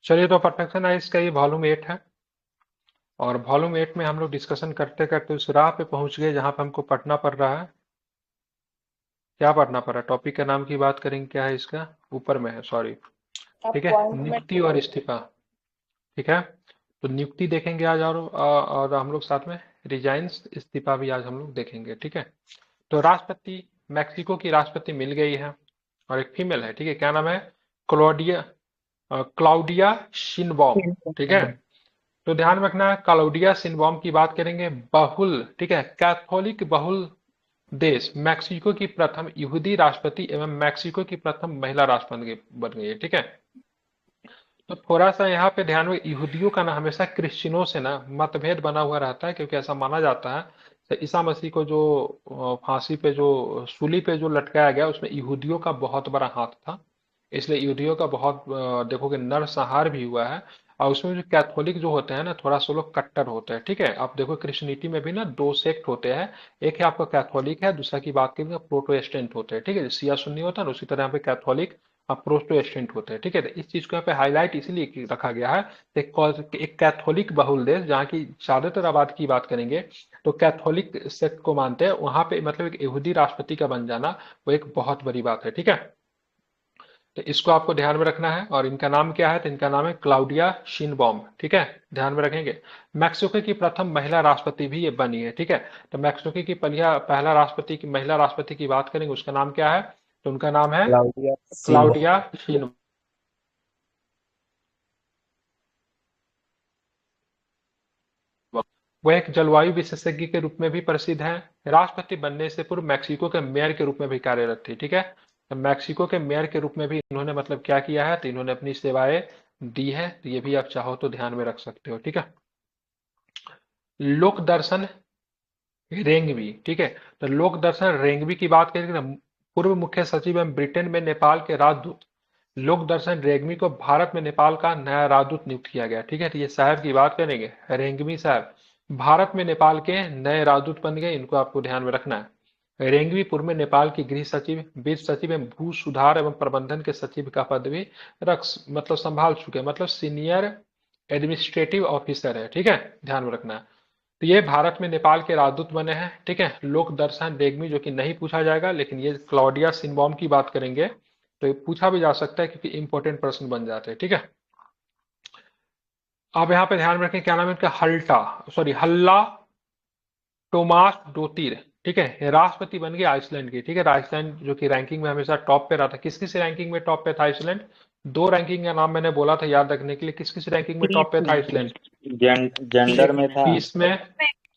चलिए, तो perfection eyes का ये वॉल्यूम 8 है। और वॉल्यूम 8 में हम लोग डिस्कशन करते करते उस राह पे पहुंच गए जहां पे हमको पढ़ना पड़ रहा है। क्या पढ़ना पड़ रहा है? टॉपिक के नाम की बात करेंगे, क्या है इसका? ऊपर में है, सॉरी। ठीक है, अपॉइंटमेंट। नियुक्ति और इस्तीफा। ठीक है, तो नियुक्ति देखेंगे आज, और हम लोग साथ में रिजाइन्स, इस्तीफा भी आज हम लोग देखेंगे। ठीक है, तो राष्ट्रपति, मैक्सिको की राष्ट्रपति मिल गई है और एक फीमेल है। ठीक है, क्या नाम है? Claudia, Claudia Sheinbaum. ठीक है, तो ध्यान में रखना है, क्लाउडिया शिनबॉम की बात करेंगे। बहुल, ठीक है, कैथोलिक बहुल देश मैक्सिको की प्रथम यहूदी राष्ट्रपति एवं मैक्सिको की प्रथम महिला राष्ट्रपति बन गई है। ठीक है, तो थोड़ा सा यहाँ पे ध्यान में, यहूदियों का ना हमेशा क्रिश्चियनों से ना मतभेद बना हुआ रहता है, क्योंकि ऐसा माना जाता है कि ईसा मसीह को जो फांसी पे, जो सूली पे जो लटकाया गया, उसमें यहूदियों का बहुत बड़ा हाथ था। इसलिए यहूदियों का बहुत देखोगे नरसंहार भी हुआ है। और उसमें जो कैथोलिक जो होते हैं ना, थोड़ा सा लोग कट्टर होते हैं। ठीक है, आप देखो क्रिश्चियनिटी में भी ना दो सेक्ट होते हैं। एक है आपका कैथोलिक है, दूसरा की बात करेंगे प्रोटेस्टेंट होते हैं। ठीक है, सिया सुन्नी होता है ना, उसी तरह यहाँ पे कैथोलिक प्रोटेस्टेंट होते हैं। ठीक है, तो इस चीज को यहाँ पे हाईलाइट इसलिए रखा गया है कि एक कैथोलिक बहुल देश जहाँ की ज्यादातर आबादी की बात करेंगे तो कैथोलिक सेक्ट को मानते हैं, वहां पे मतलब एक यहूदी राष्ट्रपति का बन जाना वो एक बहुत बड़ी बात है। ठीक है, तो इसको आपको ध्यान में रखना है। और इनका नाम क्या है? तो इनका नाम है क्लाउडिया शिनबॉम। ठीक है, ध्यान में रखेंगे। मैक्सिको की प्रथम महिला राष्ट्रपति भी ये बनी है। ठीक है, तो मैक्सिको की पहला राष्ट्रपति की महिला राष्ट्रपति की बात करेंगे, उसका नाम क्या है? तो उनका नाम है क्लाउडिया सिल्वा। क्लाउडिया शिनबॉम। वो एक जलवायु विशेषज्ञ के रूप में भी प्रसिद्ध है। राष्ट्रपति बनने से पूर्व मैक्सिको के मेयर के रूप में भी कार्यरत थी। ठीक है, तो मैक्सिको के मेयर के रूप में भी इन्होंने मतलब क्या किया है, तो इन्होंने अपनी सेवाएं दी है। तो ये भी आप चाहो तो ध्यान में रख सकते हो। ठीक है, लोक दर्शन रेंगवी। ठीक है, तो लोक दर्शन रेंगवी की बात करें ना, पूर्व मुख्य सचिव एवं ब्रिटेन में नेपाल के राजदूत लोक दर्शन रेंगवी को भारत में नेपाल का नया राजदूत नियुक्त किया गया। ठीक है, तो ये साहब की बात करेंगे, रेंगवी साहब भारत में नेपाल के नए राजदूत बन गए। इनको आपको ध्यान में रखना है। रेंगवी पूर्व में नेपाल की गृह सचिव, वित्त सचिव एवं भू सुधार एवं प्रबंधन के सचिव का पद भी मतलब संभाल चुके हैं, मतलब सीनियर एडमिनिस्ट्रेटिव ऑफिसर है। ठीक है, ध्यान में रखना है। तो ये भारत में नेपाल के राजदूत बने हैं। ठीक है, लोक दर्शन रेग्मी जो कि नहीं पूछा जाएगा, लेकिन ये क्लॉडिया सिनबॉम की बात करेंगे तो ये पूछा भी जा सकता है, क्योंकि इंपॉर्टेंट प्रश्न बन जाते हैं। ठीक है, आप यहाँ पे ध्यान में रखें, क्या नाम है इनका? हल्ला टोमास डोतीर। ठीक है, ये राष्ट्रपति बन गए आइसलैंड की। ठीक है, आइसलैंड जो कि रैंकिंग में हमेशा टॉप पे रहा था। किस किस रैंकिंग में टॉप पे था आइसलैंड? दो रैंकिंग का नाम मैंने बोला था याद रखने के लिए। किस किस रैंकिंग में टॉप पे था आइसलैंड? जेंडर एक में था पीस में,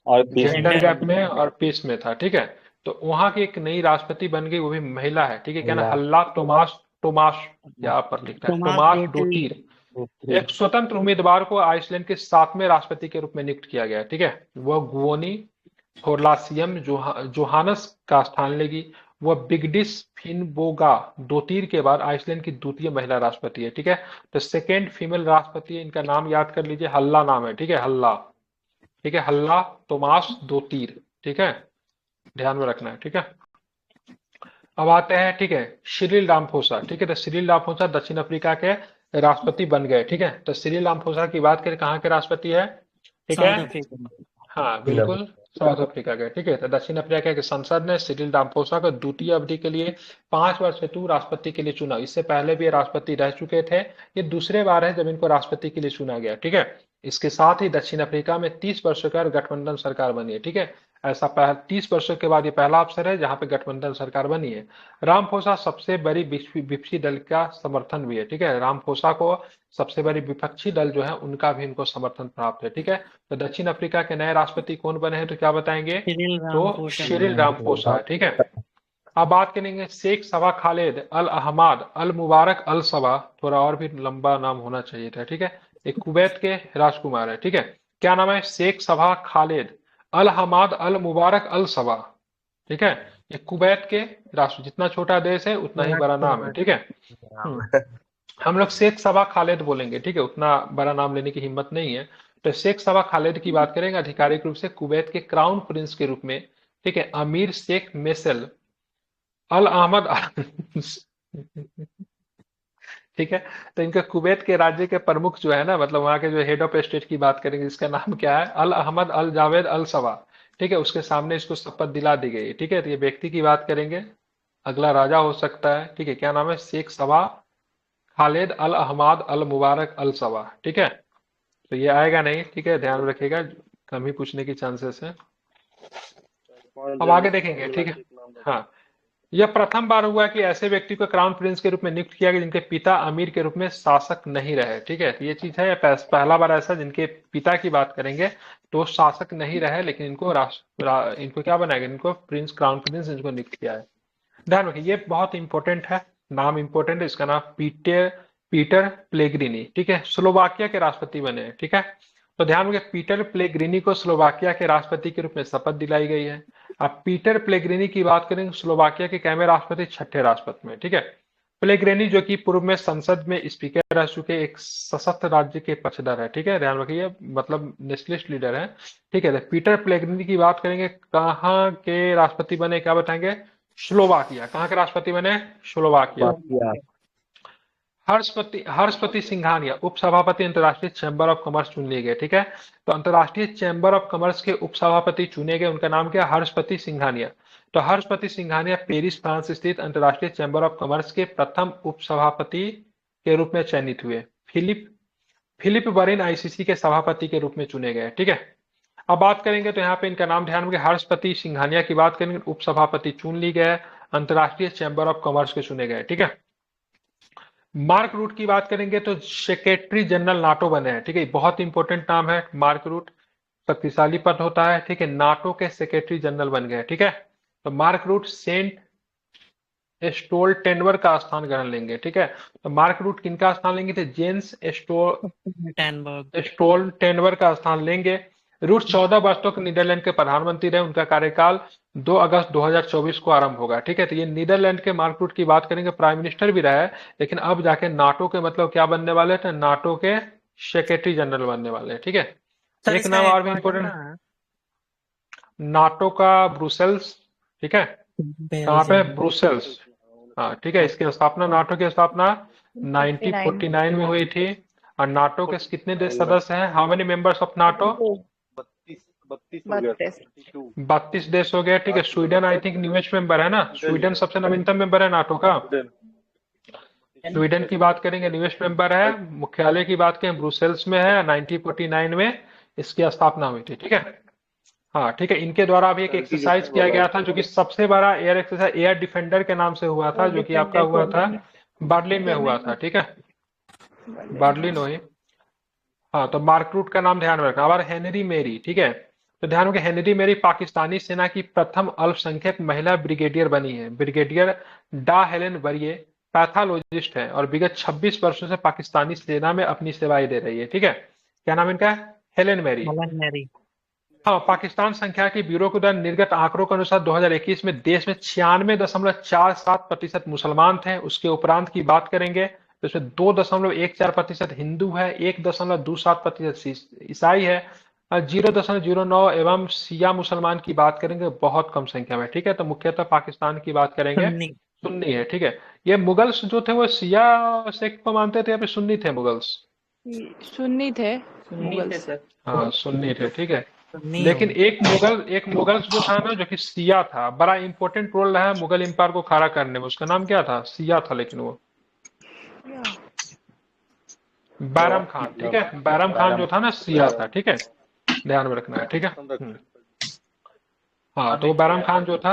और पीस में जेंडर था। गैप में और पीस में था। ठीक है, तो वहां की एक नई राष्ट्रपति बन गई, वो भी महिला है। ठीक है, क्या ना, अल्लाह। हल्ला टोमास टोमास यहाँ पर लिखता है टोमास टोमास डोटी। डोटीर। डोटी। एक स्वतंत्र उम्मीदवार को आइसलैंड के 7वें राष्ट्रपति के रूप में नियुक्त किया गया है। ठीक है, वह गुओनी थोरलासियम जोहानस का स्थान लेगी। वह बिगडिस फिनबोगा डोतीर के बाद आइसलैंड की द्वितीय महिला राष्ट्रपति है। ठीक है, तो सेकेंड फीमेल राष्ट्रपति है, इनका नाम याद कर लीजिए, हल्ला नाम है। ठीक है, हल्ला। ठीक है, हल्ला टोमास डोतीर। ठीक है, ध्यान में रखना है। ठीक है, अब आते हैं, ठीक है, सिरिल रामफोसा। ठीक है, तो सिरिल रामफोसा दक्षिण अफ्रीका के राष्ट्रपति बन गए। ठीक है, तो सिरिल रामफोसा की बात करें, कहाँ के राष्ट्रपति है? ठीक है, साउथ अफ्रीका। हाँ बिल्कुल, साउथ अफ्रीका के। ठीक है, तो दक्षिण अफ्रीका के संसद ने सिरिल रामफोसा को द्वितीय अवधि के लिए 5 वर्ष हेतु राष्ट्रपति के लिए चुना। इससे पहले भी ये राष्ट्रपति रह चुके थे। ये दूसरे बार है जब इनको राष्ट्रपति के लिए चुना गया। ठीक है, इसके साथ ही दक्षिण अफ्रीका में 30 वर्ष का गठबंधन सरकार बनी है। ठीक है, ऐसा 30 वर्षों के बाद ये पहला अवसर है जहां पे गठबंधन सरकार बनी है। रामफोसा सबसे बड़ी विपक्षी दल का समर्थन भी है। ठीक है, रामफोसा को सबसे बड़ी विपक्षी दल जो है उनका भी इनको समर्थन प्राप्त है। ठीक है, तो दक्षिण अफ्रीका के नए राष्ट्रपति कौन बने हैं, तो क्या बताएंगे? सिरिल तो रामपोसा। शिरिल रामफोसा है। ठीक है, अब बात करेंगे शेख सबा खालिद अल अहमद अल मुबारक अल सबा। थोड़ा और भी लंबा नाम होना चाहिए था। ठीक है, एक कुवैत के राजकुमार है। ठीक है, क्या नाम है? शेख सबा खालिद अल हमाद अल मुबारक अल सबा। ठीक है, ये कुवैत के राष्ट्र, जितना छोटा देश है उतना ही बड़ा नाम है। ठीक है, हम्म, हम लोग शेख सबा खालिद बोलेंगे। ठीक है, उतना बड़ा नाम लेने की हिम्मत नहीं है। तो शेख सबा खालिद की बात करेंगे, आधिकारिक रूप से कुवैत के क्राउन प्रिंस के रूप में। ठीक है, अमीर शेख मेसल अल अहमद ठीक है। तो इनके कुवैत के राज्य के प्रमुख जो है ना, मतलब वहाँ के जो हेड ऑफ स्टेट की बात करेंगे, इसका नाम क्या है? अल अहमद अल जावेद अल सबा। ठीक है, उसके सामने इसको शपथ दिला दी गई। ठीक है, तो ये व्यक्ति की बात करेंगे, अगला राजा हो सकता है। ठीक है, क्या नाम है? शेख सबा खालिद अल अहमद अल मुबारक अल सबा। ठीक है, तो ये आएगा नहीं। ठीक है, ध्यान रखिएगा, कम ही पूछने की चांसेस है। अब आगे देखेंगे। ठीक है, हाँ, यह प्रथम बार हुआ कि ऐसे व्यक्ति को क्राउन प्रिंस के रूप में नियुक्त किया गया जिनके पिता अमीर के रूप में शासक नहीं रहे। ठीक है, तो ये चीज है, पहला बार ऐसा जिनके पिता की बात करेंगे तो शासक नहीं रहे, लेकिन इनको इनको क्या बनाया गया? इनको प्रिंस, क्राउन प्रिंस इनको नियुक्त किया है। ध्यान रखिए, ये बहुत इंपॉर्टेंट है, नाम इंपॉर्टेंट है। इसका नाम पीटर पीटर प्लेग्रिनी। ठीक है, स्लोवाकिया के राष्ट्रपति बने हैं। ठीक है, तो ध्यान रखिए, पीटर प्लेग्रिनी को स्लोवाकिया के राष्ट्रपति के रूप में शपथ दिलाई गई है। अब पीटर प्लेग्रिनी की बात करें, स्लोवाकिया के कैमे राष्ट्रपति? छठे राष्ट्रपति में। ठीक है, प्लेग्रिनी जो कि पूर्व में संसद में स्पीकर रह चुके एक सशस्त्र राज्य के पक्षधर है। ठीक है, ध्यान रखिए, मतलब नेशनलिस्ट लीडर है। ठीक है, तो पीटर प्लेग्रिनी की बात करेंगे, कहाँ के राष्ट्रपति बने, क्या बताएंगे? स्लोवाकिया। कहाँ के राष्ट्रपति बने? स्लोवाकिया। वाकिया। हर्षपति हर्षपति सिंघानिया उपसभापति अंतर्राष्ट्रीय चैंबर ऑफ कॉमर्स चुन लिए गए। ठीक है, तो अंतर्राष्ट्रीय चैंबर ऑफ कॉमर्स के उपसभापति चुने गए, उनका नाम क्या? हर्षपति सिंघानिया। तो हर्षपति सिंघानिया पेरिस फ्रांस स्थित अंतर्राष्ट्रीय चैंबर ऑफ कॉमर्स के प्रथम उपसभापति के रूप में चयनित हुए। फिलिप फिलिप बरेन आईसीसी के सभापति के रूप में चुने गए। ठीक है, अब बात करेंगे तो यहाँ पे इनका नाम ध्यान रखें, हर्षपति सिंघानिया की बात करेंगे, उपसभापति चुन ली गए, अंतर्राष्ट्रीय चैंबर ऑफ कॉमर्स के चुने गए। ठीक है, मार्क रूट की बात करेंगे तो सेक्रेटरी जनरल नाटो बने हैं। ठीक है, बहुत इंपॉर्टेंट नाम है मार्क रूट, शक्तिशाली पद होता है। ठीक है, नाटो के सेक्रेटरी जनरल बन गए। ठीक है, तो मार्क रूट सेंट स्टोल्टेनबर्ग का स्थान ग्रहण लेंगे। ठीक है, तो मार्क रूट किनका स्थान लेंगे? थे जेंस टैनबर्ग। स्टोल्टेनबर्ग का स्थान लेंगे। रूट 14 वर्ष तक नीदरलैंड के प्रधानमंत्री रहे, उनका कार्यकाल 2 अगस्त 2024 को आरंभ होगा। ठीक है, तो ये नीदरलैंड के मार्क रूट की बात करेंगे, प्राइम मिनिस्टर भी रहे, लेकिन अब जाके नाटो के मतलब क्या बनने वाले थे? नाटो के सेक्रेटरी जनरल बनने वाले हैं। ठीक है, सर एक इसका नाम और भी हेडक्वार्टर इंपॉर्टेंट, कहाँ है? नाटो का ब्रुसेल्स। ठीक है, कहाँ पे? बेल्जियम। ब्रुसेल्स। हाँ, ठीक है, इसकी स्थापना, नाटो की स्थापना 59। 1949 में हुई थी। और नाटो के कितने देश सदस्य हैं? How many members of NATO? 32। 32 देश हो गए। ठीक है, Sweden I think newest member है ना, स्वीडन सबसे नवीनतम मेंबर है नाटो का। स्वीडन की बात करेंगे, न्यूएस्ट मेंबर है। मुख्यालय की बात करें, ब्रुसेल्स में है, 1949 में इसकी स्थापना हुई थी। ठीक है, हाँ, ठीक है, इनके द्वारा भी एक एक्सरसाइज किया गया था जो कि सबसे बड़ा एयर एक्सरसाइज एयर डिफेंडर के नाम से हुआ था, जो कि आपका हुआ था बर्लिन में हुआ था। ठीक है, बर्लिन हुई। हाँ, तो मार्क रूट का नाम ध्यान में रखना। और हेनरी मेरी। ठीक है, तो ध्यान रखें, हेनरी मेरी पाकिस्तानी सेना की प्रथम अल्पसंख्यक महिला ब्रिगेडियर बनी है। ब्रिगेडियर डा हेलेन बरिए पैथोलॉजिस्ट है और विगत 26 वर्षों से पाकिस्तानी सेना में अपनी सेवाएं दे रही है। ठीक है, क्या नाम इनका है? Helen Mary. Helen Mary. हाँ, पाकिस्तान संख्या की ब्यूरो के द्वारा निर्गत आंकड़ों के अनुसार 2021 में देश में 96.47% मुसलमान थे। उसके उपरांत की बात करेंगे तो इसमें 2.14% हिंदू है, 1.27% ईसाई है, और 0.09 एवं शिया मुसलमान की बात करेंगे बहुत कम संख्या में। ठीक है, तो मुख्यतः पाकिस्तान की बात करेंगे, सुन्नी। सुन्नी है। ठीक है, ये मुगल्स जो थे वो शिया सेक्ट को मानते थे या फिर सुन्नी थे मुगल्स? सुन्नी थे मुगल्स। हाँ, सुन्नी थे। ठीक है, सुन्नी लेकिन होंगे। एक मुगल जो था ना, जो कि सिया था, बड़ा इंपॉर्टेंट रोल रहा है मुगल एम्पायर को खड़ा करने में। उसका नाम क्या था? सिया था, लेकिन वो बैरम खान। ठीक है, बैरम खान जो था ना, सिया था। ठीक है, ध्यान में रखना है। ठीक है, हाँ, तो वो बैरम खान जो था।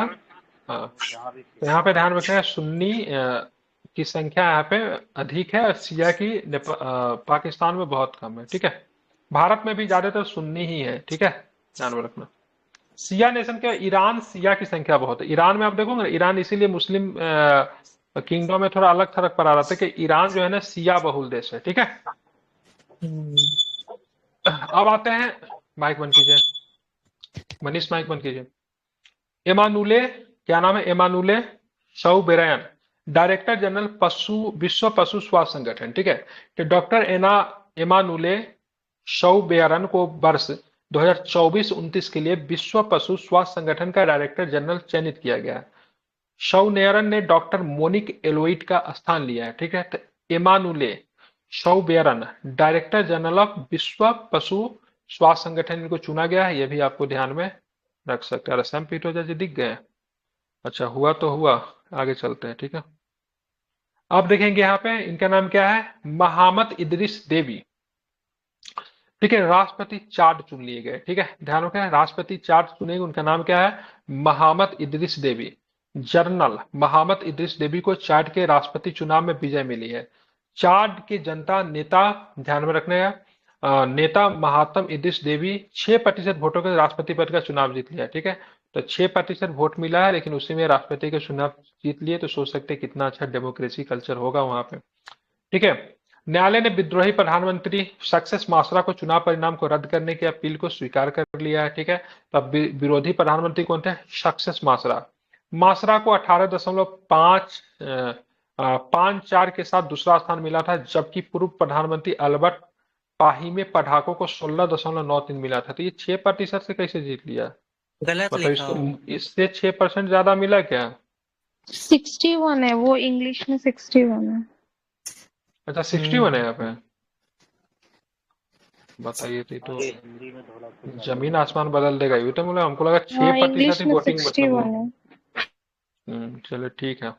हाँ, तो यहाँ पे ध्यान रखना है, सुन्नी की संख्या यहाँ पे अधिक है, और सिया की पाकिस्तान में बहुत कम है। ठीक है, भारत में भी ज्यादातर सुन्नी ही है। ठीक है, ध्यान में रखना। सिया नेशन के ईरान, सिया की संख्या बहुत है। ईरान में आप देखोगे ना, ईरान इसीलिए मुस्लिम किंगडम में थोड़ा अलग थलग पर आ रहा था कि ईरान जो है ना सिया बहुल देश है। ठीक है, अब आते हैं, माइक बंद कीजिए, मनीष माइक बंद कीजिए। एमानुले, क्या नाम है? एमानुले शौबेरयन, डायरेक्टर जनरल विश्व पशु स्वास्थ्य संगठन। ठीक है, तो डॉक्टर एमानुले शौबेरन को वर्ष 2024-29 के लिए विश्व पशु स्वास्थ्य संगठन का डायरेक्टर जनरल चयनित किया गया है। शौनेरन ने डॉक्टर मोनिक एलोइट का स्थान लिया है। ठीक है, तो एमानुले शौबेरन डायरेक्टर जनरल ऑफ विश्व पशु स्वास्थ्य संगठन इनको चुना गया है, ये भी आपको ध्यान में रख सकते हैं। सैम पित्रोदा जी दिख गए? अच्छा, हुआ तो हुआ, आगे चलते हैं। ठीक है, अब देखेंगे यहाँ पे इनका नाम क्या है, महामत इदरिस देवी। ठीक है, राष्ट्रपति चार्ट चुन लिए गए। ठीक है, ध्यान रखें, राष्ट्रपति चार्ट चुनेंगे, उनका नाम क्या है, महामत इदरिस देवी। जनरल महामत इदरिस देवी को चार्ट के राष्ट्रपति चुनाव में विजय मिली है। चार्ट के जनता नेता, ध्यान में रखने का, नेता महात्म इदरिस देवी 6% वोटों के राष्ट्रपति पद का चुनाव जीत लिया। ठीक है, तो 6% वोट मिला है, लेकिन उसी में राष्ट्रपति का चुनाव जीत लिए, तो सोच सकते हैं कितना अच्छा डेमोक्रेसी कल्चर होगा वहां पे। ठीक है, न्यायालय ने विद्रोही प्रधानमंत्री सक्सेस मासरा को चुनाव परिणाम को रद्द करने की अपील को स्वीकार कर लिया है। ठीक है, तब विरोधी प्रधानमंत्री कौन थे, सक्सेस मासरा। मासरा को 18.54 के साथ दूसरा स्थान मिला था, जबकि पूर्व प्रधानमंत्री अल्बर्ट पाहिमे पढ़ाको को 16.93 मिला था। तो ये 6% से कैसे जीत लिया, गलत मतलब लिखा हो। इससे 6% ज्यादा मिला क्या? 61 है वो, इंग्लिश में 61 है। अच्छा, 61 है यहाँ पे, बताइए। तो जमीन आसमान बदल देगा, ये तो मतलब हमको लगा 6% इंग्लिश ही में वोटिंग 61 मतलब। है। चलो ठीक है,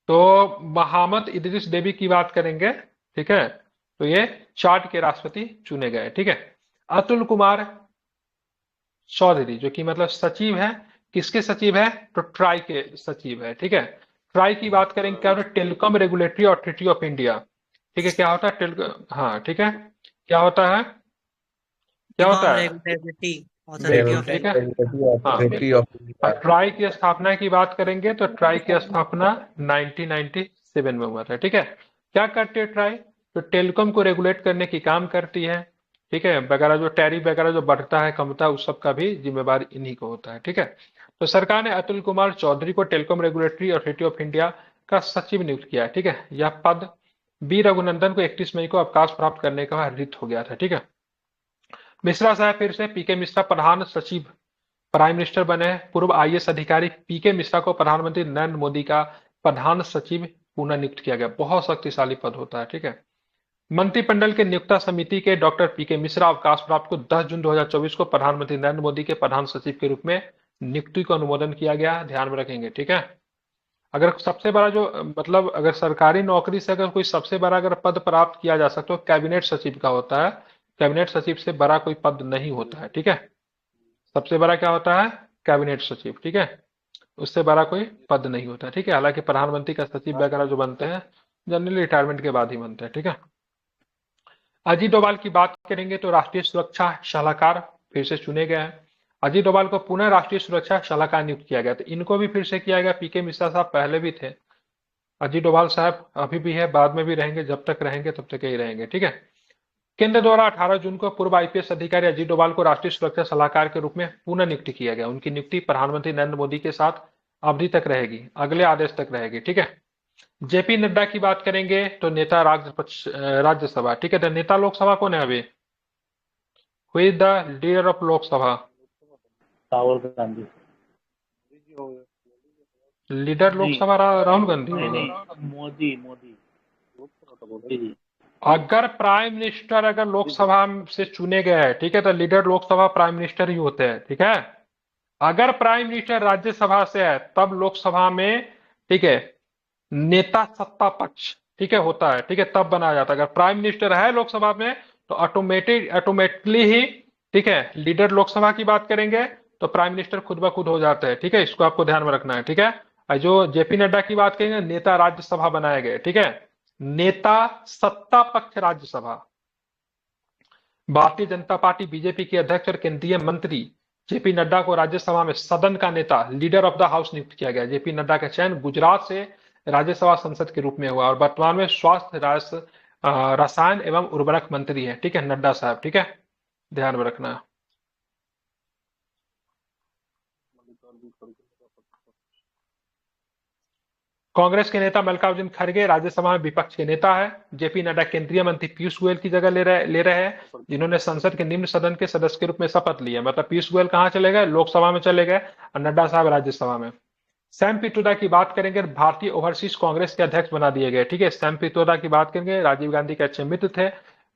तो महामत इदरिस देवी की बात करेंगे। ठीक है, तो ये चार्ट के राष्ट्रपति चुने गए। ठीक है, अतुल कुमार चौधरी जो कि मतलब सचिव है, किसके सचिव है, तो ट्राई के सचिव है। ठीक है, ट्राई की बात करेंगे, क्या होता है, telecom regulatory authority of India. ठीक है, क्या होता है हाँ, ठीक है, क्या होता है, क्या होता है, ठीक है, हाँ। ट्राई की स्थापना की बात करेंगे तो ट्राई की स्थापना 1997 में हुआ था। ठीक है, क्या करती है ट्राई, तो टेलीकॉम को रेगुलेट करने की काम करती है। ठीक है, वगैरह जो टैरिफ वगैरह जो बढ़ता है कमता है, उस सब का भी जिम्मेवार इन्हीं को होता है। ठीक है, तो सरकार ने अतुल कुमार चौधरी को telecom regulatory authority of India का सचिव नियुक्त किया है। ठीक है, यह पद बी रघुनंदन को 31 मई को अवकाश प्राप्त करने का रिक्त हो गया था। ठीक है, मिश्रा साहब फिर से, पीके मिश्रा प्रधान सचिव प्राइम मिनिस्टर बने। पूर्व आईएएस अधिकारी पीके मिश्रा को प्रधानमंत्री नरेंद्र मोदी का प्रधान सचिव पुनः नियुक्त किया गया। बहुत शक्तिशाली पद होता है। ठीक है, मंत्रिमंडल के नियुक्ता समिति के डॉक्टर पीके मिश्रा अवकाश प्राप्त को 10 जून 2024 को प्रधानमंत्री नरेंद्र मोदी के प्रधान सचिव के रूप में नियुक्ति को अनुमोदन किया गया, ध्यान में रखेंगे। ठीक है, अगर सबसे बड़ा जो मतलब अगर सरकारी नौकरी से अगर कोई सबसे बड़ा अगर पद प्राप्त किया जा सकता है, कैबिनेट सचिव का होता है। कैबिनेट सचिव से बड़ा कोई पद नहीं होता है। ठीक है, सबसे बड़ा क्या होता है, कैबिनेट सचिव। ठीक है, उससे बड़ा कोई पद नहीं होता। ठीक है, हालांकि प्रधानमंत्री का सचिव वगैरह जो बनते हैं जनरली रिटायरमेंट के बाद ही बनते हैं। ठीक है, अजीत डोभाल की बात करेंगे तो राष्ट्रीय सुरक्षा सलाहकार फिर से चुने गए हैं। अजीत डोभाल को पुनः राष्ट्रीय सुरक्षा सलाहकार नियुक्त किया गया, तो इनको भी फिर से किया गया। पीके मिश्रा साहब पहले भी थे, अजीत डोभाल साहब अभी भी है, बाद में भी रहेंगे, जब तक रहेंगे तब तक ही रहेंगे। ठीक है, केंद्र द्वारा 18 जून को पूर्व आईपीएस अधिकारी अजीत डोभाल को राष्ट्रीय सुरक्षा सलाहकार के रूप में पुनः नियुक्त किया गया। उनकी नियुक्ति प्रधानमंत्री नरेंद्र मोदी के साथ अवधि तक रहेगी, अगले आदेश तक रहेगी। ठीक है, जेपी नड्डा की बात करेंगे तो नेता राज्यसभा। ठीक है, तो नेता लोकसभा कौन है अभी, who is the leader of Lok Sabha, Rahul Gandhi. Leader Lok Sabha Rahul Gandhi होगा। मोदी अगर प्राइम मिनिस्टर अगर लोकसभा से चुने गए हैं, ठीक है, तो लीडर लोकसभा प्राइम मिनिस्टर ही होते हैं। ठीक है, अगर प्राइम मिनिस्टर राज्यसभा से है तब लोकसभा में, ठीक है, नेता सत्ता पक्ष, ठीक है, होता है। ठीक है, तब बनाया जाता है। अगर प्राइम मिनिस्टर है लोकसभा में तो ऑटोमेटिकली ही, ठीक है, लीडर लोकसभा की बात करेंगे तो प्राइम मिनिस्टर खुद ब खुद हो जाते हैं। ठीक है, इसको आपको ध्यान में रखना है। ठीक है, जो जेपी नड्डा की बात करेंगे नेता राज्यसभा बनाए गए। ठीक है, नेता सत्ता पक्ष राज्यसभा। भारतीय जनता पार्टी बीजेपी के अध्यक्ष और केंद्रीय मंत्री जेपी नड्डा को राज्यसभा में सदन का नेता लीडर ऑफ द हाउस नियुक्त किया गया। जेपी नड्डा का चयन गुजरात से राज्यसभा संसद के रूप में हुआ और वर्तमान में स्वास्थ्य रसायन एवं उर्वरक मंत्री है। ठीक है, नड्डा साहब। ठीक है, ध्यान में रखना। कांग्रेस के नेता मल्लिकार्जुन खड़गे राज्यसभा में विपक्ष के नेता है। जेपी नड्डा केंद्रीय मंत्री पीयूष गोयल की जगह ले रहे हैं, जिन्होंने संसद के निम्न सदन के सदस्य के रूप में शपथ ली है। मतलब पीयूष गोयल कहां चले गए, लोकसभा में चले गए और नड्डा साहब राज्यसभा में। सैम पित्रोदा की बात करेंगे, भारतीय ओवरसीज कांग्रेस के अध्यक्ष बना दिए गए। ठीक है, सैम पित्रोदा की बात करेंगे, राजीव गांधी के अच्छे मित्र थे,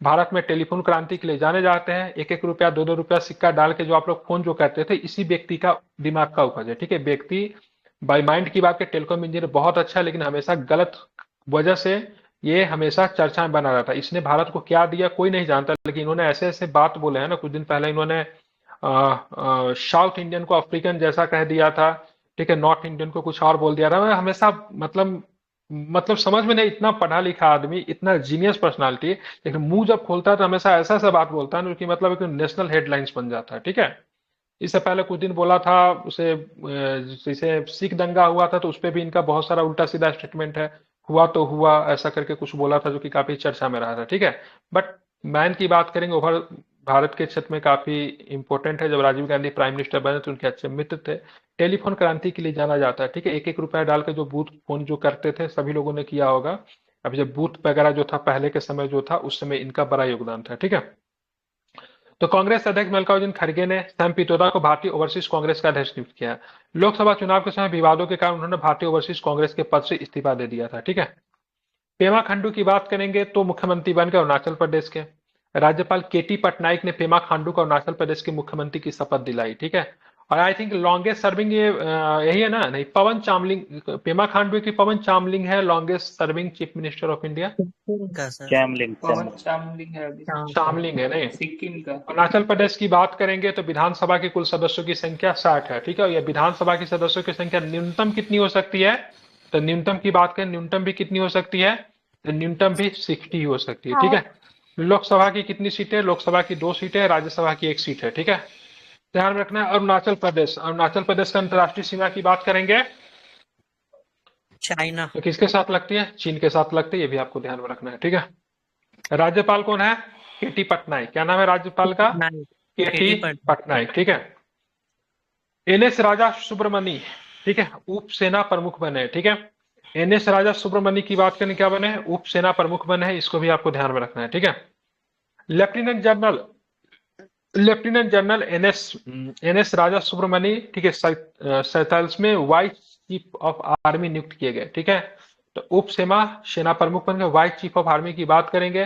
भारत में टेलीफोन क्रांति के लिए जाने जाते हैं। 1-1 रुपया 2-2 रुपया सिक्का डाल के जो आप लोग फोन जो करते थे, इसी व्यक्ति का दिमाग का उपज है। ठीक है, व्यक्ति बाई माइंड की बात है, टेलीकॉम इंजीनियर बहुत अच्छा है, लेकिन हमेशा गलत वजह से ये हमेशा चर्चा में बना रहता है। इसने भारत को क्या दिया कोई नहीं जानता, लेकिन इन्होंने ऐसे ऐसे बात बोले हैं ना। कुछ दिन पहले इन्होंने साउथ इंडियन को अफ्रीकन जैसा कह दिया था। ठीक है, नॉर्थ इंडियन को कुछ और बोल दिया था। मैं हमेशा मतलब समझ में नहीं, इतना पढ़ा लिखा आदमी, इतना जीनियस पर्सनालिटी, लेकिन मुंह जब खोलता है तो हमेशा ऐसा ऐसा बात बोलता है ना, जो कि मतलब एक नेशनल हेडलाइंस बन जाता है। ठीक है, इससे पहले कुछ दिन बोला था उसे, जैसे सिख दंगा हुआ था तो उस पर भी इनका बहुत सारा उल्टा सीधा स्टेटमेंट है। हुआ तो हुआ ऐसा करके कुछ बोला था, जो कि काफी चर्चा में रहा था। ठीक है, बट मैन की बात करेंगे, ओवर भारत के क्षेत्र में काफी इंपॉर्टेंट है। जब राजीव गांधी प्राइम मिनिस्टर बने तो उनके अच्छे मित्र थे। टेलीफोन क्रांति के लिए जाना जाता है। ठीक है, 1-1 रुपया डाल के जो बूथ फोन जो करते थे, सभी लोगों ने किया होगा। अभी जब बूथ वगैरह जो था पहले के समय जो था, उस समय इनका बड़ा योगदान था। ठीक है, तो कांग्रेस अध्यक्ष मल्लिकार्जुन खड़गे ने सैम पित्रोदा को भारतीय ओवरसीज कांग्रेस का अध्यक्ष नियुक्त किया। लोकसभा चुनाव के समय विवादों के कारण उन्होंने भारतीय ओवरसीज कांग्रेस के पद से इस्तीफा दे दिया था। ठीक है, पेमा खांडू की बात करेंगे तो मुख्यमंत्री बन गए अरुणाचल प्रदेश के। राज्यपाल केटी पटनायक ने पेमा खांडू को अरुणाचल प्रदेश के मुख्यमंत्री की शपथ दिलाई। ठीक है, और आई थिंक लॉन्गेस्ट सर्विंग ये यही है ना, नहीं पवन चामलिंग, पेमा खांडू की पवन चामलिंग है longest serving chief minister of India. का सर। चैमलिंग पवन चामलिंग है अभी चामलिंग है नहीं। सिक्किम का। अरुणाचल प्रदेश की बात करेंगे तो विधानसभा के कुल सदस्यों की संख्या 60 है। ठीक है, यह विधानसभा की सदस्यों की संख्या न्यूनतम कितनी हो सकती है, तो न्यूनतम की बात करें, न्यूनतम भी कितनी हो सकती है, तो न्यूनतम भी 60 हो सकती है। ठीक है, लोकसभा की कितनी सीटें, लोकसभा की 2 सीटें, राज्यसभा की 1 सीट है। ठीक है, ध्यान में रखना है। अरुणाचल प्रदेश, अरुणाचल प्रदेश का अंतर्राष्ट्रीय सीमा की बात करेंगे चाइना। तो किसके साथ लगती है, चीन के साथ लगती है, ये भी आपको ध्यान में रखना है। ठीक है, राज्यपाल कौन है, केटी पटनायक। क्या नाम है राज्यपाल का, नहीं, केटी पटनायक। ठीक है, एनएस राजा सुब्रमणी, ठीक है, उप सेना प्रमुख बने। ठीक है, एनएस राजा सुब्रमणी की बात करें, क्या बने, उप सेना प्रमुख बने हैं, इसको भी आपको ध्यान में रखना है। ठीक है, lieutenant general, lieutenant general NS Raja Subramani, ठीक है, 47वें वाइस चीफ ऑफ आर्मी नियुक्त किए गए। ठीक है, तो उप सेना प्रमुख बन गए। वाइस चीफ ऑफ आर्मी की बात करेंगे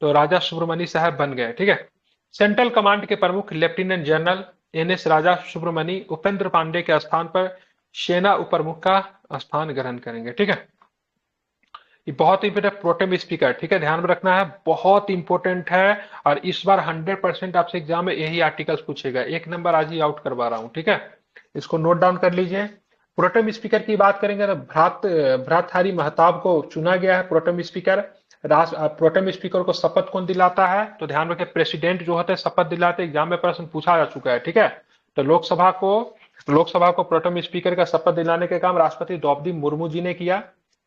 तो राजा सुब्रमणी साहब बन गए। ठीक है, सेंट्रल कमांड के प्रमुख lieutenant general NS Raja Subramani Upendra Pandey के स्थान पर सेना उप प्रमुख का स्थान ग्रहण करेंगे। ठीक है, ये बहुत इंपोर्टेंट, प्रोटेम स्पीकर। ठीक है, ध्यान में रखना है, बहुत इंपोर्टेंट है। और इस बार 100% आपसे एग्जाम में यही आर्टिकल्स पूछेगा। 1 नंबर आज ही आउट करवा रहा हूं। ठीक है, इसको नोट डाउन कर लीजिए। प्रोटेम स्पीकर की बात करेंगे ना, भ्रातहारी महताब को चुना गया है प्रोटेम स्पीकर। प्रोटेम स्पीकर को शपथ कौन दिलाता है, तो ध्यान रखें, प्रेसिडेंट जो होते हैं शपथ दिलाते, एग्जाम में प्रश्न पूछा जा चुका है। ठीक है, तो लोकसभा को प्रोटेम स्पीकर का शपथ दिलाने का काम राष्ट्रपति द्रौपदी मुर्मू जी ने किया।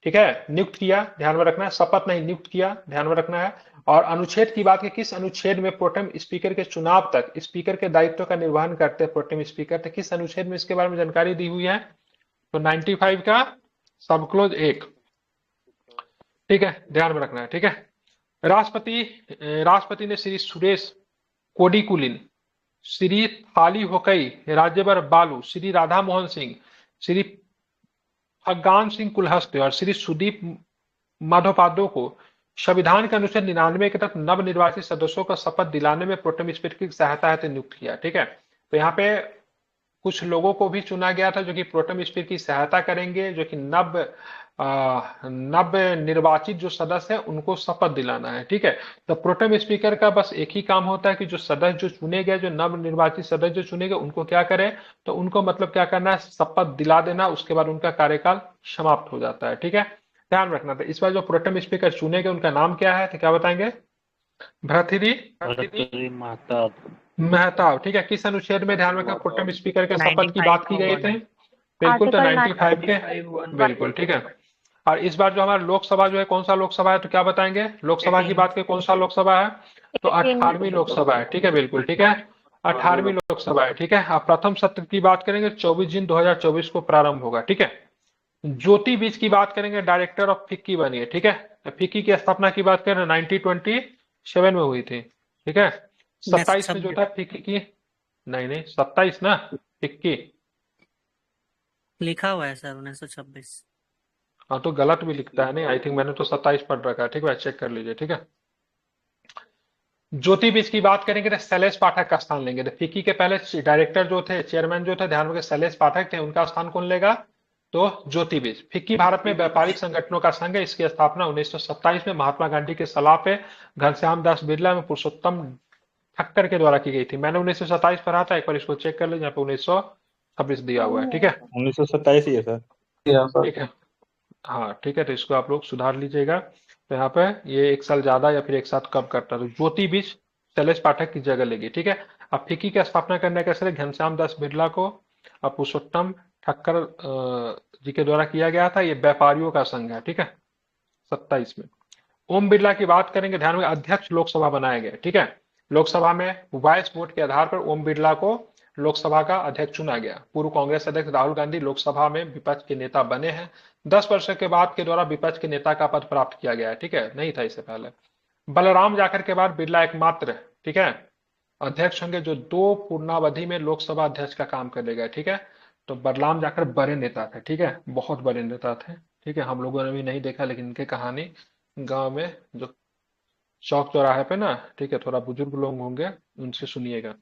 ठीक है, नियुक्त किया, ध्यान में रखना है, शपथ नहीं नियुक्त किया, ध्यान में रखना है। और अनुच्छेद की बात की, किस अनुच्छेद में प्रोटेम स्पीकर के चुनाव तक स्पीकर के दायित्व का निर्वहन करते हैं प्रोटेम स्पीकर, तो किस अनुच्छेद में इसके बारे में जानकारी दी हुई है, तो 95 का सब क्लोज 1। ठीक है, ध्यान में रखना है। ठीक है, राष्ट्रपति ने श्री सुरेश कोडिकुलिन, श्री थाली होकई राज्यवर बालू, श्री राधा मोहन सिंह, श्री फग्गान सिंह कुलहस्ते और श्री सुदीप माधोपाध्याय को संविधान के अनुच्छेद 99 के तहत नव निर्वाचित सदस्यों का शपथ दिलाने में प्रोटेम स्पीकर की सहायता हेतु नियुक्त किया। ठीक है, तो यहाँ पे कुछ लोगों को भी चुना गया था जो कि प्रोटेम स्पीकर की सहायता करेंगे, जो कि नव निर्वाचित जो सदस्य है उनको शपथ दिलाना है। ठीक है, तो प्रोटेम स्पीकर का बस एक ही काम होता है कि जो सदस्य जो चुने गए, जो नव निर्वाचित सदस्य जो चुने गए, उनको क्या करें, तो उनको मतलब क्या करना है, शपथ दिला देना, उसके बाद उनका कार्यकाल समाप्त हो जाता है। ठीक है, ध्यान रखना था। इस बार जो प्रोटेम स्पीकर चुने गए उनका नाम क्या है, तो क्या बताएंगे, भर्तृहरि महताब। ठीक है, किस अनुच्छेद में, ध्यान रखना, प्रोटेम स्पीकर के शपथ की बात की गई थी, बिल्कुल, तो 95 के, बिल्कुल। ठीक है, और इस बार जो हमारा लोकसभा जो है, कौन सा लोकसभा है, तो क्या बताएंगे, लोकसभा की बात करें, कौन सा लोकसभा है, तो 18वीं लोकसभा है। ठीक है, बिल्कुल, ठीक है, 18वीं लोकसभा है। ठीक है, अब प्रथम सत्र की बात करेंगे, 24 जून 2024 को प्रारंभ होगा। ठीक है, ज्योति बीज की बात करेंगे, डायरेक्टर ऑफ फिक्की बनी है। ठीक है, तो फिक्की की स्थापना की बात करें 1927 में हुई थी। ठीक है, 27 में जो था फिक्की की, नहीं 27 ना, फिक्की लिखा हुआ है सर 1926। हाँ तो गलत भी लिखता है नहीं, आई थिंक मैंने तो 27 पढ़ रखा है, ठीक है, चेक कर लीजिए, ठीक है। ज्योति बीज की बात करेंगे तो शैलेश पाठक का स्थान लेंगे। तो फिक्की के पहले डायरेक्टर जो थे, चेयरमैन जो थे, ध्यान रखिए शैलेश पाठक थे, उनका स्थान कौन लेगा? तो ज्योति बीज। फिक्की भारत में व्यापारिक संगठनों का संघ है, इसकी स्थापना 1927 में महात्मा गांधी के सलाह पे घनश्याम दास बिरला में पुरुषोत्तम ठक्कर के द्वारा की गई थी। मैंने 1927 पढ़ा था, एक बार इसको चेक कर लीजिए, यहाँ पे 1926 दिया हुआ है, ठीक है। 1927 ही है सर। ठीक है, हाँ ठीक है, तो इसको आप लोग सुधार लीजिएगा। तो यहाँ पे ये एक साल ज्यादा या फिर एक साथ कम करता है, तो ज्योति बीज शैलेश पाठक की जगह लेगी, ठीक है। अब फिक्की की स्थापना करने का श्रेय घनश्याम दास बिरला को और पुरुषोत्तम ठक्कर जी के द्वारा किया गया था। ये व्यापारियों का संघ है, ठीक है, 27 में। ओम बिरला की बात करेंगे, ध्यान में अध्यक्ष लोकसभा बनाए गए, ठीक है। लोकसभा में वॉइस वोट के आधार पर ओम बिरला को लोकसभा का अध्यक्ष चुना गया। पूर्व कांग्रेस अध्यक्ष राहुल गांधी लोकसभा में विपक्ष के नेता बने हैं। 10 वर्ष के बाद के द्वारा विपक्ष के नेता का पद प्राप्त किया गया है, ठीक है, नहीं था इससे पहले। बलराम जाखड़ के बाद बिरला एकमात्र, ठीक है, अध्यक्ष होंगे जो 2 पूर्णावधि में लोकसभा अध्यक्ष का काम करेगा, ठीक है। तो बलराम जाखड़ बड़े नेता थे, ठीक है, बहुत बड़े नेता थे, ठीक है। हम लोगों ने भी नहीं देखा, लेकिन इनकी कहानी गांव में जो चौक चौराहे पे ना, ठीक है, थोड़ा बुजुर्ग लोग होंगे, उनसे सुनिएगा,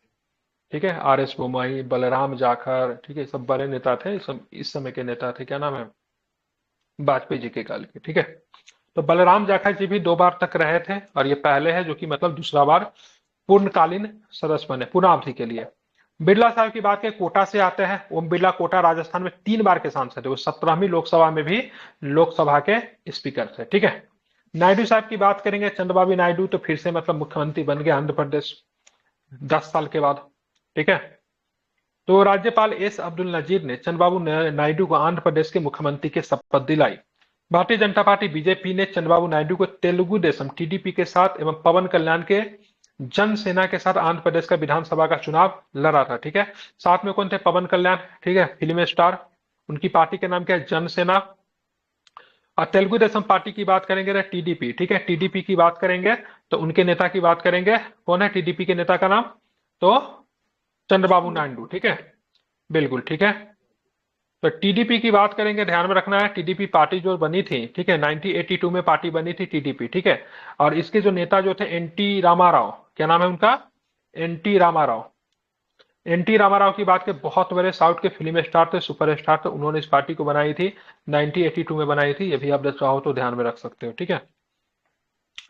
ठीक है। RS बोमई, बलराम जाखड़, ठीक है, सब बड़े नेता थे, इस समय के नेता थे। क्या नाम है? वाजपेयी जी के काल के, ठीक है। तो बलराम जाखड़ जी भी 2 बार तक रहे थे, और ये पहले है जो कि मतलब दूसरा बार पूर्णकालीन सदस्य बने, पूर्णावधि के लिए। बिरला साहब की बात करें, कोटा से आते हैं। ओम बिरला कोटा राजस्थान में 3 बार के सांसद थे, वो 17वीं लोकसभा में भी लोकसभा के स्पीकर थे, ठीक है। नायडू साहब की बात करेंगे, चंद्रबाबू नायडू, तो फिर से मतलब मुख्यमंत्री बन गए आंध्र प्रदेश 10 साल के बाद, ठीक है। तो राज्यपाल S अब्दुल नजीर ने चंद्रबाबू नायडू को आंध्र प्रदेश के मुख्यमंत्री के शपथ दिलाई। भारतीय जनता पार्टी बीजेपी ने चंद्रबाबू नायडू को तेलुगु देशम TDP के साथ एवं पवन कल्याण के जनसेना के साथ आंध्र प्रदेश का विधानसभा का चुनाव लड़ा था, ठीक है। साथ में कौन थे? पवन कल्याण, ठीक है, फिल्म स्टार। उनकी पार्टी का नाम क्या है? जनसेना। और तेलुगु देशम पार्टी की बात करेंगे तो TDP, ठीक है, TDP की बात करेंगे तो उनके नेता की बात करेंगे, कौन है TDP के नेता का नाम? तो चंद्रबाबू नायडू, ठीक है, बिल्कुल, ठीक है। तो TDP की बात करेंगे, ध्यान में रखना है, TDP पार्टी जो बनी थी, ठीक है, 1982 में पार्टी बनी थी TDP, ठीक है। और इसके जो नेता जो थे NT रामाराव, क्या नाम है उनका? NT रामाराव। NT रामाराव की बात के बहुत बड़े साउथ के फिल्म स्टार थे, सुपर स्टार थे, उन्होंने इस पार्टी को बनाई थी, 1982 में बनाई थी। ये भी आप चाहो तो ध्यान में रख सकते हो, ठीक है।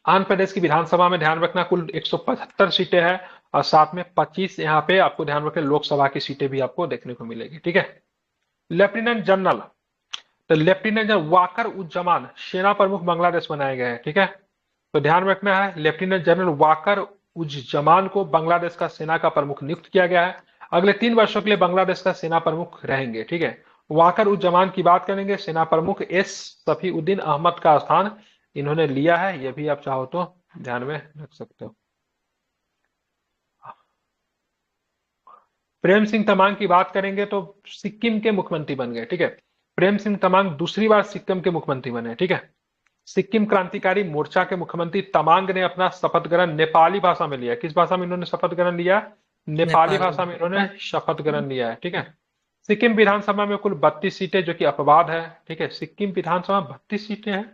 आंध्र प्रदेश की विधानसभा में ध्यान रखना कुल 175 सीटें हैं, और साथ में 25 यहाँ पे आपको ध्यान रखें लोकसभा की सीटें भी आपको देखने को मिलेगी, ठीक है। लेफ्टिनेंट जनरल, तो लेफ्टिनेंट जनरल वाकर उज्जमान सेना प्रमुख बांग्लादेश बनाए गए हैं, ठीक है। तो ध्यान रखना है, लेफ्टिनेंट जनरल वाकर उज्जमान को बांग्लादेश का सेना का प्रमुख नियुक्त किया गया है। अगले 3 वर्षों के लिए बांग्लादेश का सेना प्रमुख रहेंगे, ठीक है। वाकर उज्जमान की बात करेंगे, सेना प्रमुख S सफीउद्दीन अहमद का स्थान इन्होंने लिया है, ये भी आप चाहो तो ध्यान में रख सकते हो। प्रेम सिंह तमांग की बात करेंगे तो सिक्किम के मुख्यमंत्री बन गए, ठीक है। प्रेम सिंह तमांग दूसरी बार सिक्किम के मुख्यमंत्री बने, ठीक है। सिक्किम क्रांतिकारी मोर्चा के मुख्यमंत्री तमांग ने अपना शपथ ग्रहण नेपाली भाषा में लिया। किस भाषा में इन्होंने शपथ ग्रहण लिया? नेपाली भाषा में इन्होंने शपथ ग्रहण लिया है, ठीक है। सिक्किम विधानसभा में कुल 32 सीटें, जो कि अपवाद है, ठीक है। सिक्किम विधानसभा 32 सीटें हैं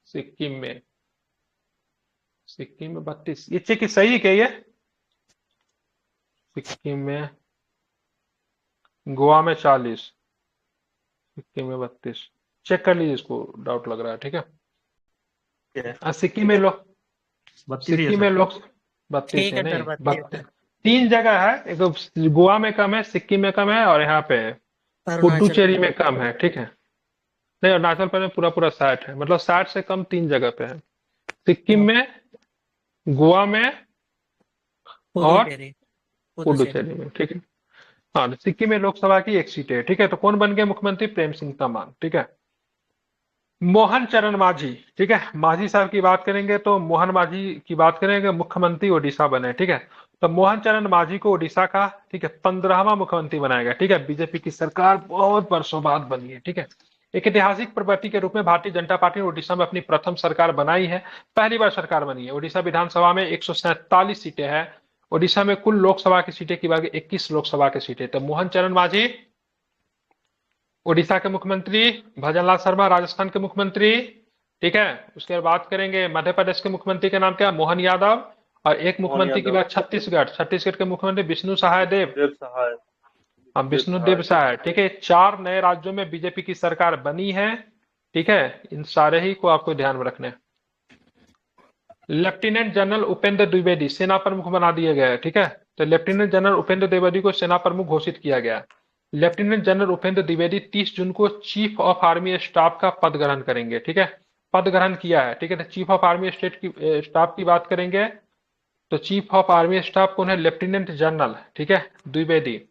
सिक्किम में। सिक्किम में 32, ये चेक सही है क्या ये? सिक्किम में, गोवा में 40, सिक्किम में 32, चेक कर लीजिए, इसको डाउट लग रहा है, ठीक है। सिक्किम में लोग 32 ठीक है है सर, नहीं, 32 3 जगह है, एक तो गोवा में कम है, सिक्किम में कम है, और यहाँ पे पुडुचेरी में कम है, ठीक है। नहीं, अरुणाचल प्रदेश पूरा पूरा 60 है, मतलब 60 से कम 3 जगह पे है, सिक्किम में, गोवा में और पुडुचेरी में, ठीक है। हाँ, सिक्किम में लोकसभा की 1 सीट है, ठीक है। तो कौन बन गए मुख्यमंत्री? प्रेम सिंह तमांग, ठीक है। मोहन चरण मांझी, ठीक है, मांझी साहब की बात करेंगे तो मोहन मांझी की बात करेंगे, मुख्यमंत्री ओडिशा बने, ठीक है। तो मोहन चरण मांझी को ओडिशा का, ठीक है, 15वां मुख्यमंत्री बनाया गया, ठीक है। बीजेपी की सरकार बहुत वर्षों बाद बनी है, ठीक है। एक ऐतिहासिक प्रवृत्ति के रूप में भारतीय जनता पार्टी ने ओडिशा में अपनी प्रथम सरकार बनाई है, पहली बार सरकार बनी है। ओडिशा विधानसभा में 147 सीटें हैं, उड़ीसा में कुल लोकसभा की सीटें की बात 21 लोकसभा की सीटें। तो मोहन चरण मांझी उड़ीसा के मुख्यमंत्री, भजनलाल शर्मा राजस्थान के मुख्यमंत्री, ठीक है। उसके बाद बात करेंगे मध्य प्रदेश के मुख्यमंत्री का नाम क्या है, मोहन यादव। और एक मोहन मुख्यमंत्री की यादव। बात छत्तीसगढ़ के मुख्यमंत्री विष्णु सहाय देव। देव सहाय। हाँ, विष्णु देव सहाय, ठीक है। 4 नए राज्यों में बीजेपी की सरकार बनी है, ठीक है। इन सारे ही को आपको ध्यान में रखना है। लेफ्टिनेंट जनरल उपेंद्र द्विवेदी सेना प्रमुख बना दिए गए, ठीक है। तो लेफ्टिनेंट जनरल उपेंद्र द्विवेदी को सेना प्रमुख घोषित किया गया। लेफ्टिनेंट जनरल उपेंद्र द्विवेदी 30 जून को चीफ ऑफ आर्मी स्टाफ का पद ग्रहण करेंगे, ठीक है। पद ग्रहण किया है, ठीक है। तो चीफ ऑफ आर्मी स्टाफ की बात करेंगे तो चीफ ऑफ आर्मी स्टाफ कौन है, लेफ्टिनेंट जनरल, ठीक है, द्विवेदी।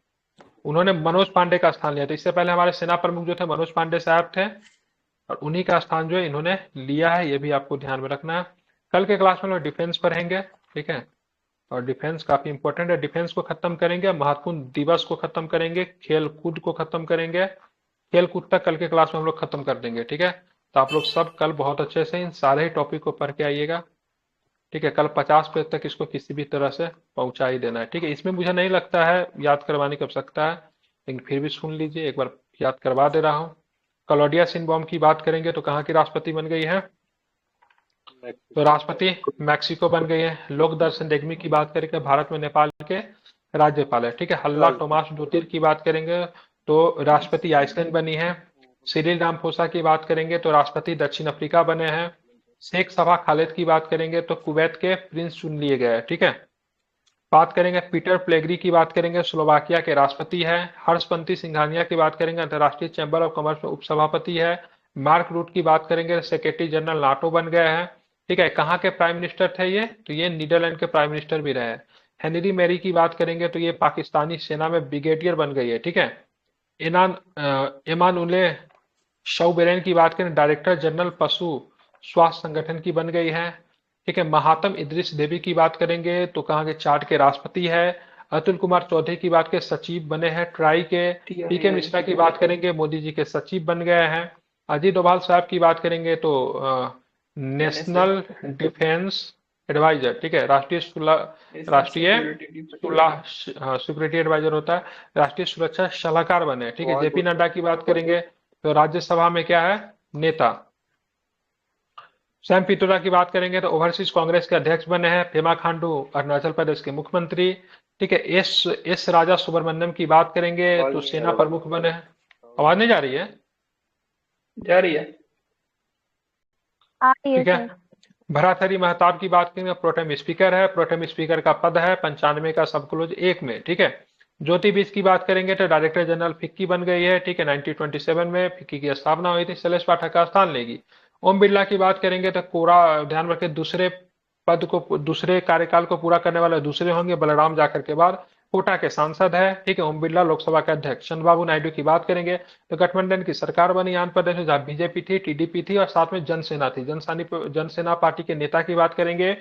उन्होंने मनोज पांडे का स्थान लिया। तो इससे पहले हमारे सेना प्रमुख जो थे मनोज पांडे साहब थे, और उन्हीं का स्थान जो है इन्होंने लिया है, ये भी आपको ध्यान में रखना है। कल के क्लास में हम लोग डिफेंस पढ़ेंगे, ठीक है। और डिफेंस काफी इंपॉर्टेंट है। डिफेंस को खत्म करेंगे, महत्वपूर्ण दिवस को खत्म करेंगे, खेल कूद को खत्म करेंगे। खेल कूद तक कल के क्लास में हम लोग खत्म कर देंगे, ठीक है। तो आप लोग सब कल बहुत अच्छे से इन सारे ही टॉपिक को पढ़ के आइएगा, ठीक है। कल 50 पेज तक इसको किसी भी तरह से पहुंचा ही देना है, ठीक है। इसमें मुझे नहीं लगता है याद करवाने की आवश्यकता है, लेकिन फिर भी सुन लीजिए, एक बार याद करवा दे रहा हूँ। क्लॉडिया सिनबॉम की बात करेंगे तो कहाँ की राष्ट्रपति बन गई है, तो राष्ट्रपति मैक्सिको बन गई है। लोक दर्शन डेगमी की बात करेंगे, भारत में नेपाल के राज्यपाल है, ठीक है। हल्ला टोमास डोतिर की बात करेंगे तो राष्ट्रपति आइसलैंड बनी है। सिरिल रामफोसा की बात करेंगे तो राष्ट्रपति दक्षिण अफ्रीका बने हैं। शेख सबा खालिद की बात करेंगे तो कुवैत के प्रिंस चुन लिए गए, ठीक है। बात करेंगे पीटर प्लेग्री की बात करेंगे, स्लोवाकिया के राष्ट्रपति है। हर्षपंती सिंघानिया की बात करेंगे, अंतर्राष्ट्रीय चैंबर ऑफ कॉमर्स में उपसभापति है। मार्क रूट की बात करेंगे, सेक्रेटरी जनरल नाटो बन गए हैं, ठीक है। कहाँ के प्राइम मिनिस्टर थे ये, तो ये नीदरलैंड के प्राइम मिनिस्टर भी रहे। हेनरी मैरी की बात करेंगे तो ये पाकिस्तानी सेना में ब्रिगेडियर बन गई है, ठीक है। एमानुले शौबेरेन की बात करें, डायरेक्टर जनरल पशु स्वास्थ्य संगठन की बन गई है, ठीक है। महात्म इदरिस देवी की बात करेंगे तो कहाँ के चार्ट के राष्ट्रपति है। अतुल कुमार चौधरी की बात के सचिव बने हैं ट्राई के। पीके मिश्रा की बात करेंगे, मोदी जी के सचिव बन गए हैं। अजीत डोभाल साहब की बात करेंगे तो नेशनल डिफेंस एडवाइजर, ठीक है। सिक्योरिटी एडवाइजर होता है, राष्ट्रीय सुरक्षा सलाहकार बने, ठीक है। जेपी नड्डा की बात करेंगे तो राज्यसभा में क्या है, नेता। सैम पित्रोदा की बात करेंगे तो ओवरसीज कांग्रेस के अध्यक्ष बने हैं। पेमा खांडू अरुणाचल प्रदेश के मुख्यमंत्री, ठीक है। एस राजा सुब्रमण्यम की बात करेंगे तो सेना प्रमुख बने हैं। आवाज नहीं जा रही है? जा रही है। ठीक है। भराथरी महताब की बात करेंगे, प्रोटेम स्पीकर है। प्रोटेम स्पीकर का पद है 95 का सब क्लोज 1 में, ठीक है। ज्योति बिस की बात करेंगे तो डायरेक्टर जनरल फिक्की बन गई है, ठीक है। 1927 में फिक्की की स्थापना हुई थी, शैलेश पाठक का स्थान लेगी। ओम बिरला की बात करेंगे तो कोरा ध्यान रखें, दूसरे कार्यकाल को पूरा करने वाले दूसरे होंगे, बलराम जाखड़ के बाद। कोटा के सांसद है, ठीक है। ओम बिरला लोकसभा के अध्यक्ष। चंद्रबाबू नायडू की बात करेंगे तो गठबंधन की सरकार बनी आंध्र प्रदेश में, जहां बीजेपी थी, टीडीपी थी और साथ में जनसेना थी। जनसेना पार्टी के नेता की बात करेंगे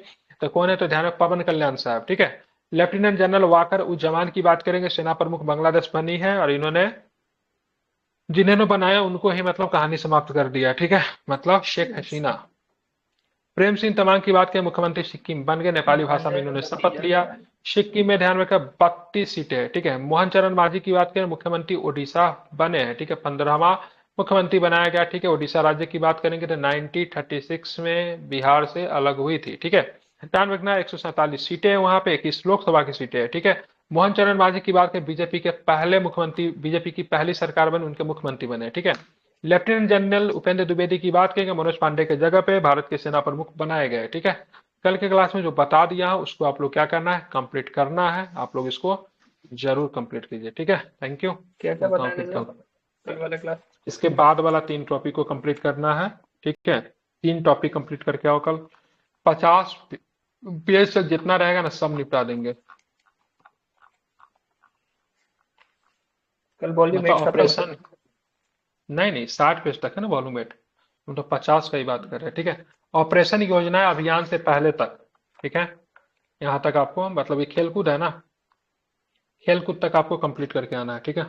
तो कौन है, तो ध्यान में पवन कल्याण साहब, ठीक है। लेफ्टिनेंट जनरल वाकर उज्जमान की बात करेंगे, सेना प्रमुख बांग्लादेश बनी है, और इन्होंने जिन्होंने बनाया उनको ही मतलब कहानी समाप्त कर दिया, ठीक है। मतलब शेख हसीना। प्रेम सिंह तमांग की बात करें, मुख्यमंत्री सिक्किम बन गए, नेपाली भाषा में इन्होंने शपथ लिया। सिक्किम में ध्यान रखा 32 सीटें, ठीक है। मोहन चरण मांझी की बात करें, मुख्यमंत्री ओडिशा बने हैं, ठीक है। 15वां मुख्यमंत्री बनाया गया, ठीक है। ओडिशा राज्य की बात करेंगे तो 1936 में बिहार से अलग हुई थी, ठीक है। ध्यान रखना 147 सीटें वहां पे, 21 लोकसभा की सीटें है, ठीक है। मोहन चरण मांझी की बात करें, बीजेपी के पहले मुख्यमंत्री, बीजेपी की पहली सरकार बनी, उनके मुख्यमंत्री बने, ठीक है। लेफ्टिनेंट जनरल उपेंद्र द्विवेदी की बात करेंगे, मनोज पांडे के जगह पे भारत के सेना प्रमुख बनाए गए, ठीक है। कल के क्लास में जो बता दिया है उसको आप लोग क्या करना है, कंप्लीट करना है। आप लोग इसको जरूर कंप्लीट कीजिए, ठीक है। Thank you. क्या क्या बताने थे कल वाला क्लास? इसके बाद वाला 3 टॉपिक को कंप्लीट करना है, ठीक है। 3 टॉपिक कंप्लीट करके आओ कल। 50 पेज से जितना रहेगा ना सब निपटा देंगे। कल वॉल्यूम मतलब 8 ऑपरेशन नहीं 60 पेज तक है ना वॉल्यूम 8, हम तो 50 का ही बात कर रहे हैं, ठीक है। ऑपरेशन योजना है अभियान से पहले तक, ठीक है। यहाँ तक आपको मतलब ये खेलकूद है ना, खेलकूद तक आपको कंप्लीट करके आना है, ठीक है।